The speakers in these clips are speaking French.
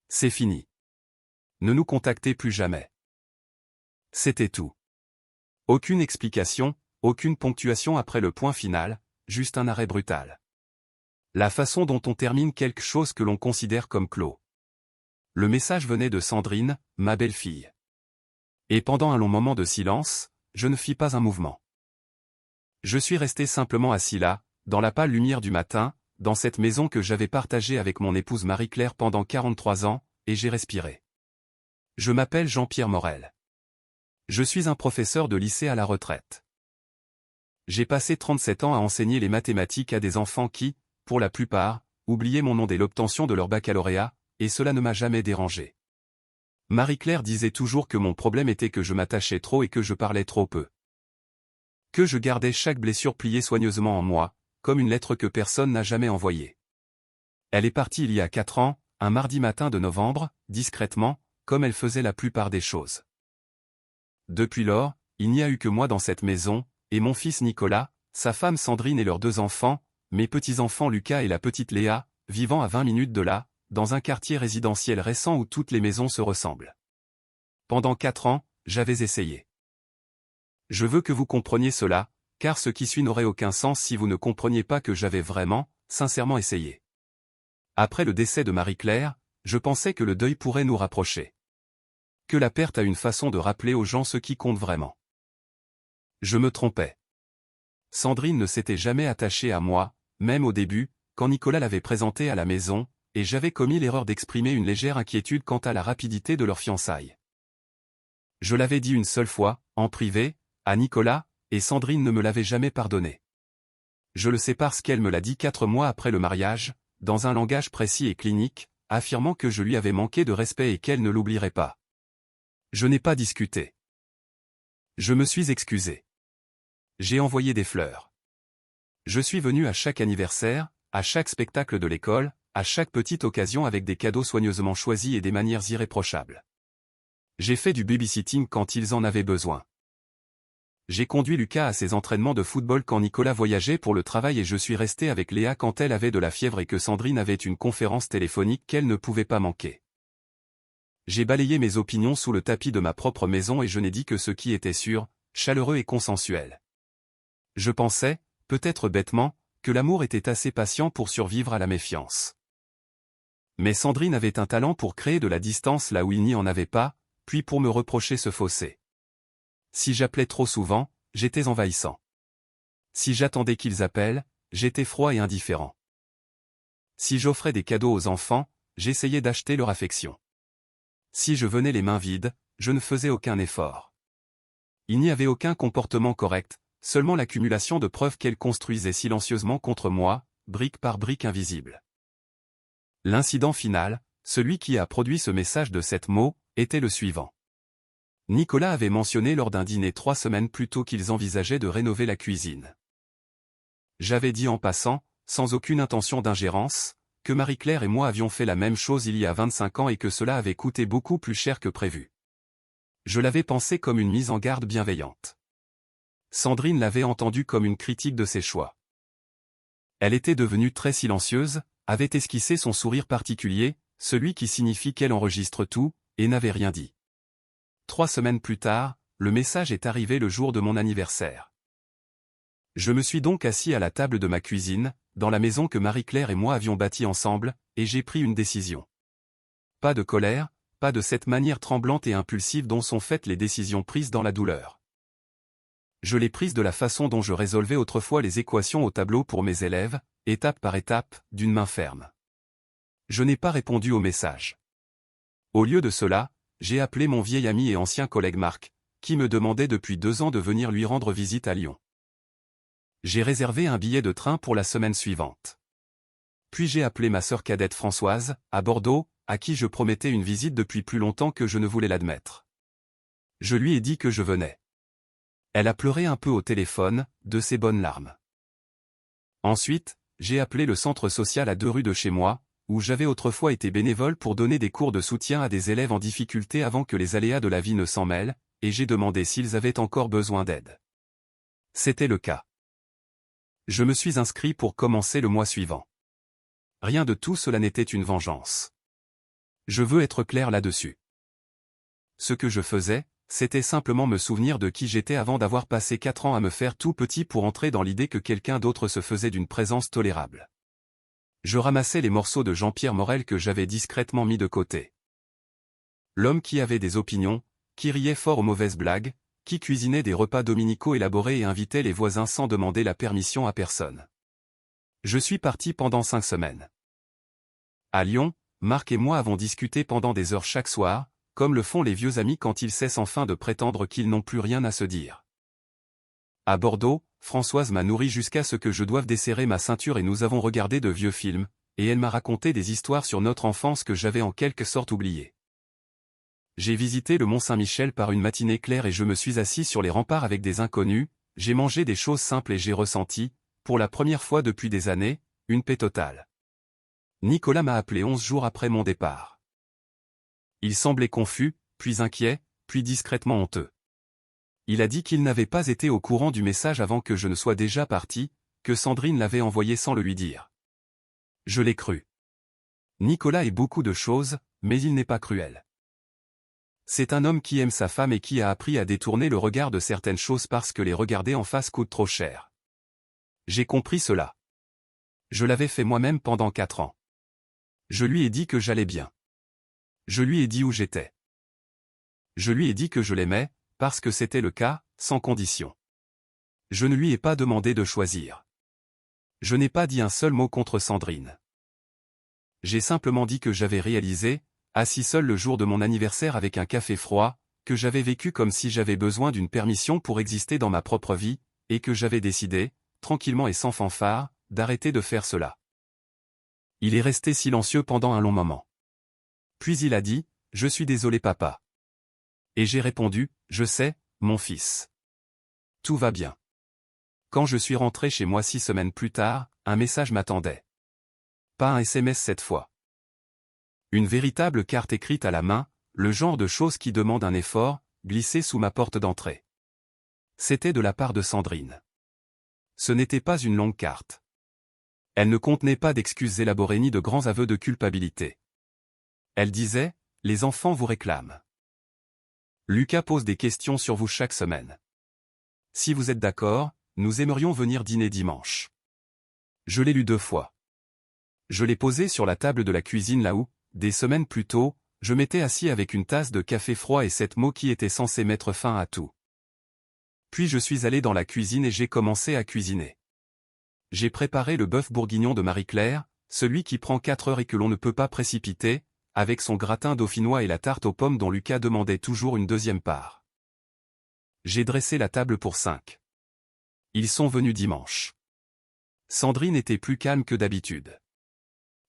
C'est fini. Ne nous contactez plus jamais. C'était tout. Aucune explication, aucune ponctuation après le point final, juste un arrêt brutal. La façon dont on termine quelque chose que l'on considère comme clos. Le message venait de Sandrine, ma belle-fille. Et pendant un long moment de silence, je ne fis pas un mouvement. Je suis resté simplement assis là, dans la pâle lumière du matin, dans cette maison que j'avais partagée avec mon épouse Marie-Claire pendant 43 ans, et j'ai respiré. Je m'appelle Jean-Pierre Morel. Je suis un professeur de lycée à la retraite. J'ai passé 37 ans à enseigner les mathématiques à des enfants qui, pour la plupart, oubliaient mon nom dès l'obtention de leur baccalauréat, et cela ne m'a jamais dérangé. Marie-Claire disait toujours que mon problème était que je m'attachais trop et que je parlais trop peu. Que je gardais chaque blessure pliée soigneusement en moi, comme une lettre que personne n'a jamais envoyée. Elle est partie il y a 4 ans, un mardi matin de novembre, discrètement, comme elle faisait la plupart des choses. Depuis lors, il n'y a eu que moi dans cette maison, et mon fils Nicolas, sa femme Sandrine et leurs 2 enfants, mes petits-enfants Lucas et la petite Léa, vivant à 20 minutes de là, dans un quartier résidentiel récent où toutes les maisons se ressemblent. Pendant 4 ans, j'avais essayé. Je veux que vous compreniez cela, car ce qui suit n'aurait aucun sens si vous ne compreniez pas que j'avais vraiment, sincèrement essayé. Après le décès de Marie-Claire, je pensais que le deuil pourrait nous rapprocher. Que la perte a une façon de rappeler aux gens ce qui compte vraiment. Je me trompais. Sandrine ne s'était jamais attachée à moi, même au début, quand Nicolas l'avait présentée à la maison, et j'avais commis l'erreur d'exprimer une légère inquiétude quant à la rapidité de leur fiançailles. Je l'avais dit une seule fois, en privé, à Nicolas, et Sandrine ne me l'avait jamais pardonné. Je le sais parce qu'elle me l'a dit 4 mois après le mariage, dans un langage précis et clinique, affirmant que je lui avais manqué de respect et qu'elle ne l'oublierait pas. Je n'ai pas discuté. Je me suis excusé. J'ai envoyé des fleurs. Je suis venu à chaque anniversaire, à chaque spectacle de l'école, à chaque petite occasion avec des cadeaux soigneusement choisis et des manières irréprochables. J'ai fait du babysitting quand ils en avaient besoin. J'ai conduit Lucas à ses entraînements de football quand Nicolas voyageait pour le travail et je suis resté avec Léa quand elle avait de la fièvre et que Sandrine avait une conférence téléphonique qu'elle ne pouvait pas manquer. J'ai balayé mes opinions sous le tapis de ma propre maison et je n'ai dit que ce qui était sûr, chaleureux et consensuel. Je pensais, peut-être bêtement, que l'amour était assez patient pour survivre à la méfiance. Mais Sandrine avait un talent pour créer de la distance là où il n'y en avait pas, puis pour me reprocher ce fossé. Si j'appelais trop souvent, j'étais envahissant. Si j'attendais qu'ils appellent, j'étais froid et indifférent. Si j'offrais des cadeaux aux enfants, j'essayais d'acheter leur affection. Si je venais les mains vides, je ne faisais aucun effort. Il n'y avait aucun comportement correct, seulement l'accumulation de preuves qu'elle construisait silencieusement contre moi, brique par brique invisible. L'incident final, celui qui a produit ce message de 7 mots, était le suivant. Nicolas avait mentionné lors d'un dîner 3 semaines plus tôt qu'ils envisageaient de rénover la cuisine. J'avais dit en passant, sans aucune intention d'ingérence, que Marie-Claire et moi avions fait la même chose il y a 25 ans et que cela avait coûté beaucoup plus cher que prévu. Je l'avais pensé comme une mise en garde bienveillante. Sandrine l'avait entendu comme une critique de ses choix. Elle était devenue très silencieuse, avait esquissé son sourire particulier, celui qui signifie qu'elle enregistre tout, et n'avait rien dit. 3 semaines plus tard, le message est arrivé le jour de mon anniversaire. Je me suis donc assis à la table de ma cuisine, dans la maison que Marie-Claire et moi avions bâtie ensemble, et j'ai pris une décision. Pas de colère, pas de cette manière tremblante et impulsive dont sont faites les décisions prises dans la douleur. Je l'ai prise de la façon dont je résolvais autrefois les équations au tableau pour mes élèves, étape par étape, d'une main ferme. Je n'ai pas répondu au message. Au lieu de cela, j'ai appelé mon vieil ami et ancien collègue Marc, qui me demandait depuis 2 ans de venir lui rendre visite à Lyon. J'ai réservé un billet de train pour la semaine suivante. Puis j'ai appelé ma sœur cadette Françoise, à Bordeaux, à qui je promettais une visite depuis plus longtemps que je ne voulais l'admettre. Je lui ai dit que je venais. Elle a pleuré un peu au téléphone, de ses bonnes larmes. Ensuite, j'ai appelé le centre social à 2 rues de chez moi, où j'avais autrefois été bénévole pour donner des cours de soutien à des élèves en difficulté avant que les aléas de la vie ne s'en mêlent, et j'ai demandé s'ils avaient encore besoin d'aide. C'était le cas. Je me suis inscrit pour commencer le mois suivant. Rien de tout cela n'était une vengeance. Je veux être clair là-dessus. Ce que je faisais, c'était simplement me souvenir de qui j'étais avant d'avoir passé 4 ans à me faire tout petit pour entrer dans l'idée que quelqu'un d'autre se faisait d'une présence tolérable. Je ramassais les morceaux de Jean-Pierre Morel que j'avais discrètement mis de côté. L'homme qui avait des opinions, qui riait fort aux mauvaises blagues, qui cuisinait des repas dominicaux élaborés et invitait les voisins sans demander la permission à personne. Je suis parti pendant 5 semaines. À Lyon, Marc et moi avons discuté pendant des heures chaque soir, comme le font les vieux amis quand ils cessent enfin de prétendre qu'ils n'ont plus rien à se dire. À Bordeaux, Françoise m'a nourri jusqu'à ce que je doive desserrer ma ceinture et nous avons regardé de vieux films, et elle m'a raconté des histoires sur notre enfance que j'avais en quelque sorte oubliées. J'ai visité le Mont-Saint-Michel par une matinée claire et je me suis assis sur les remparts avec des inconnus, j'ai mangé des choses simples et j'ai ressenti, pour la première fois depuis des années, une paix totale. Nicolas m'a appelé 11 jours après mon départ. Il semblait confus, puis inquiet, puis discrètement honteux. Il a dit qu'il n'avait pas été au courant du message avant que je ne sois déjà parti, que Sandrine l'avait envoyé sans le lui dire. Je l'ai cru. Nicolas est beaucoup de choses, mais il n'est pas cruel. C'est un homme qui aime sa femme et qui a appris à détourner le regard de certaines choses parce que les regarder en face coûte trop cher. J'ai compris cela. Je l'avais fait moi-même pendant 4 ans. Je lui ai dit que j'allais bien. Je lui ai dit où j'étais. Je lui ai dit que je l'aimais, parce que c'était le cas, sans condition. Je ne lui ai pas demandé de choisir. Je n'ai pas dit un seul mot contre Sandrine. J'ai simplement dit que j'avais réalisé, assis seul le jour de mon anniversaire avec un café froid, que j'avais vécu comme si j'avais besoin d'une permission pour exister dans ma propre vie, et que j'avais décidé, tranquillement et sans fanfare, d'arrêter de faire cela. Il est resté silencieux pendant un long moment. Puis il a dit, « Je suis désolé papa. » Et j'ai répondu, « Je sais, mon fils. Tout va bien. » Quand je suis rentré chez moi 6 semaines plus tard, un message m'attendait. Pas un SMS cette fois. Une véritable carte écrite à la main, le genre de chose qui demande un effort, glissée sous ma porte d'entrée. C'était de la part de Sandrine. Ce n'était pas une longue carte. Elle ne contenait pas d'excuses élaborées ni de grands aveux de culpabilité. Elle disait, « Les enfants vous réclament. Lucas pose des questions sur vous chaque semaine. Si vous êtes d'accord, nous aimerions venir dîner dimanche. » Je l'ai lu 2 fois. Je l'ai posé sur la table de la cuisine là où, des semaines plus tôt, je m'étais assis avec une tasse de café froid et 7 mots qui étaient censés mettre fin à tout. Puis je suis allé dans la cuisine et j'ai commencé à cuisiner. J'ai préparé le bœuf bourguignon de Marie-Claire, celui qui prend 4 heures et que l'on ne peut pas précipiter, avec son gratin dauphinois et la tarte aux pommes dont Lucas demandait toujours une deuxième part. J'ai dressé la table pour 5. Ils sont venus dimanche. Sandrine était plus calme que d'habitude.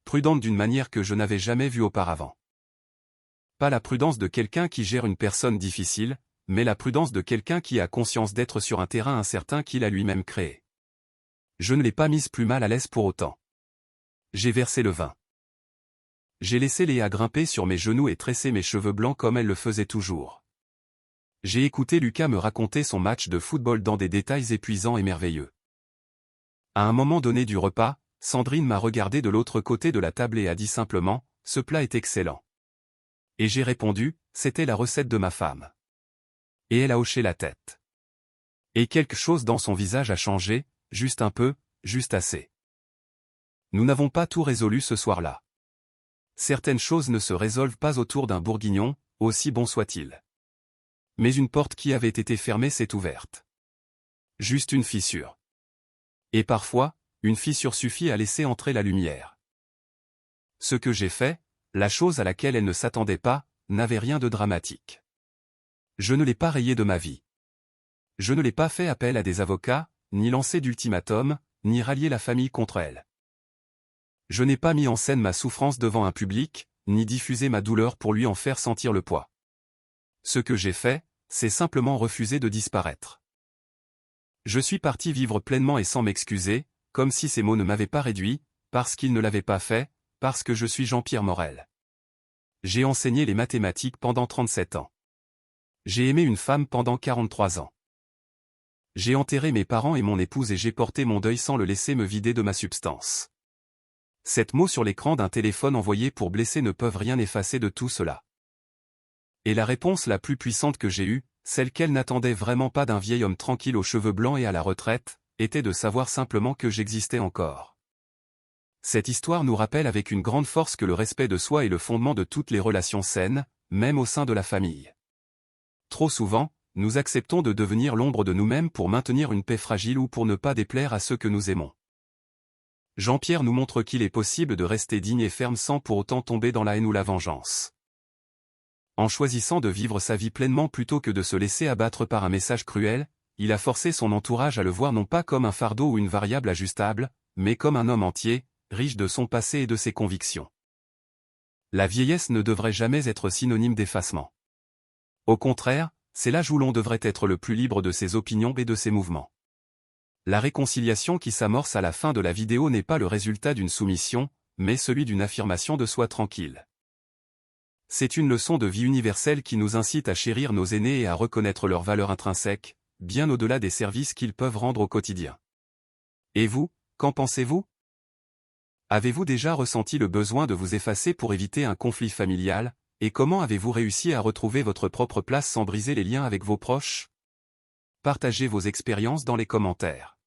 Prudente d'une manière que je n'avais jamais vue auparavant. Pas la prudence de quelqu'un qui gère une personne difficile, mais la prudence de quelqu'un qui a conscience d'être sur un terrain incertain qu'il a lui-même créé. Je ne l'ai pas mise plus mal à l'aise pour autant. J'ai versé le vin. J'ai laissé Léa grimper sur mes genoux et tresser mes cheveux blancs comme elle le faisait toujours. J'ai écouté Lucas me raconter son match de football dans des détails épuisants et merveilleux. À un moment donné du repas, Sandrine m'a regardé de l'autre côté de la table et a dit simplement, « Ce plat est excellent. » Et j'ai répondu, « C'était la recette de ma femme. » Et elle a hoché la tête. Et quelque chose dans son visage a changé, juste un peu, juste assez. Nous n'avons pas tout résolu ce soir-là. Certaines choses ne se résolvent pas autour d'un bourguignon, aussi bon soit-il. Mais une porte qui avait été fermée s'est ouverte. Juste une fissure. Et parfois, une fissure suffit à laisser entrer la lumière. Ce que j'ai fait, la chose à laquelle elle ne s'attendait pas, n'avait rien de dramatique. Je ne l'ai pas rayée de ma vie. Je ne l'ai pas fait appel à des avocats, ni lancé d'ultimatum, ni rallié la famille contre elle. Je n'ai pas mis en scène ma souffrance devant un public, ni diffusé ma douleur pour lui en faire sentir le poids. Ce que j'ai fait, c'est simplement refuser de disparaître. Je suis parti vivre pleinement et sans m'excuser, comme si ces mots ne m'avaient pas réduit, parce qu'ils ne l'avaient pas fait, parce que je suis Jean-Pierre Morel. J'ai enseigné les mathématiques pendant 37 ans. J'ai aimé une femme pendant 43 ans. J'ai enterré mes parents et mon épouse et j'ai porté mon deuil sans le laisser me vider de ma substance. Sept mots sur l'écran d'un téléphone envoyé pour blesser ne peuvent rien effacer de tout cela. Et la réponse la plus puissante que j'ai eue, celle qu'elle n'attendait vraiment pas d'un vieil homme tranquille aux cheveux blancs et à la retraite, était de savoir simplement que j'existais encore. Cette histoire nous rappelle avec une grande force que le respect de soi est le fondement de toutes les relations saines, même au sein de la famille. Trop souvent, nous acceptons de devenir l'ombre de nous-mêmes pour maintenir une paix fragile ou pour ne pas déplaire à ceux que nous aimons. Jean-Pierre nous montre qu'il est possible de rester digne et ferme sans pour autant tomber dans la haine ou la vengeance. En choisissant de vivre sa vie pleinement plutôt que de se laisser abattre par un message cruel, il a forcé son entourage à le voir non pas comme un fardeau ou une variable ajustable, mais comme un homme entier, riche de son passé et de ses convictions. La vieillesse ne devrait jamais être synonyme d'effacement. Au contraire, c'est l'âge où l'on devrait être le plus libre de ses opinions et de ses mouvements. La réconciliation qui s'amorce à la fin de la vidéo n'est pas le résultat d'une soumission, mais celui d'une affirmation de soi tranquille. C'est une leçon de vie universelle qui nous incite à chérir nos aînés et à reconnaître leur valeur intrinsèque, bien au-delà des services qu'ils peuvent rendre au quotidien. Et vous, qu'en pensez-vous? Avez-vous déjà ressenti le besoin de vous effacer pour éviter un conflit familial, et comment avez-vous réussi à retrouver votre propre place sans briser les liens avec vos proches? Partagez vos expériences dans les commentaires.